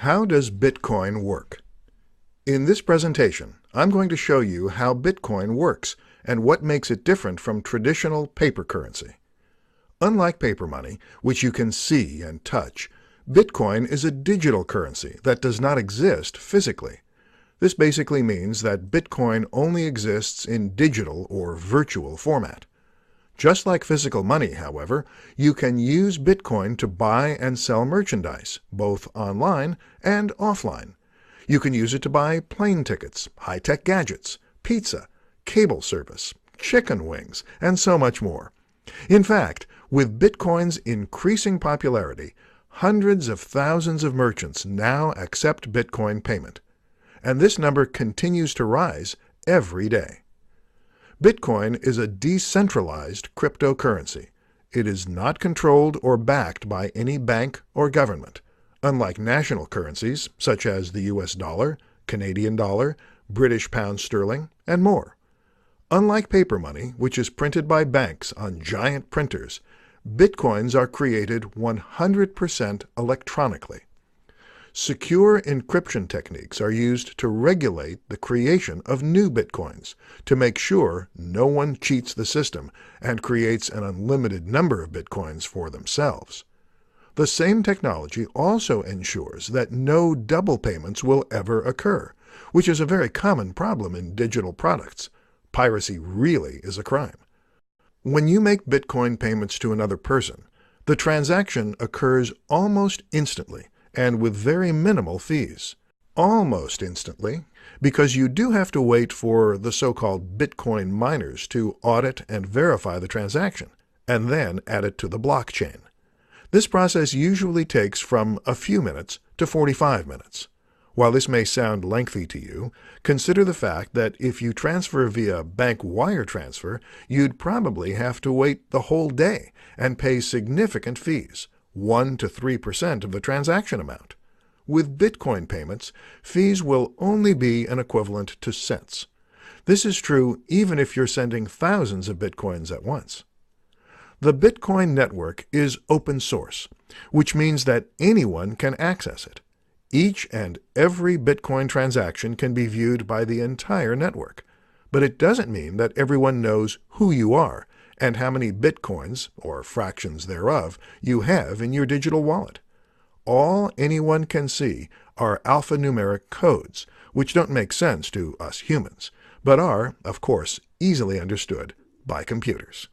How does Bitcoin work? In this presentation, I'm going to show you how Bitcoin works and what makes it different from traditional paper currency. Unlike paper money, which you can see and touch, Bitcoin is a digital currency that does not exist physically. This basically means that Bitcoin only exists in digital or virtual format. Just like physical money, however, you can use Bitcoin to buy and sell merchandise, both online and offline. You can use it to buy plane tickets, high-tech gadgets, pizza, cable service, chicken wings, and so much more. In fact, with Bitcoin's increasing popularity, hundreds of thousands of merchants now accept Bitcoin payment. And this number continues to rise every day. Bitcoin is a decentralized cryptocurrency. It is not controlled or backed by any bank or government, unlike national currencies such as the US dollar, Canadian dollar, British pound sterling, and more. Unlike paper money, which is printed by banks on giant printers, Bitcoins are created 100% electronically. Secure encryption techniques are used to regulate the creation of new Bitcoins to make sure no one cheats the system and creates an unlimited number of Bitcoins for themselves. The same technology also ensures that no double payments will ever occur, which is a very common problem in digital products. Piracy really is a crime. When you make Bitcoin payments to another person, the transaction occurs almost instantly and with very minimal fees. Almost instantly, because you do have to wait for the so-called Bitcoin miners to audit and verify the transaction, and then add it to the blockchain. This process usually takes from a few minutes to 45 minutes. While this may sound lengthy to you, consider the fact that if you transfer via bank wire transfer, you'd probably have to wait the whole day and pay significant fees, 1 to 3% of the transaction amount. With Bitcoin payments, fees will only be an equivalent to cents. This is true even if you're sending thousands of Bitcoins at once. The Bitcoin network is open source, which means that anyone can access it. Each and every Bitcoin transaction can be viewed by the entire network, but it doesn't mean that everyone knows who you are and how many Bitcoins, or fractions thereof, you have in your digital wallet. All anyone can see are alphanumeric codes, which don't make sense to us humans, but are, of course, easily understood by computers.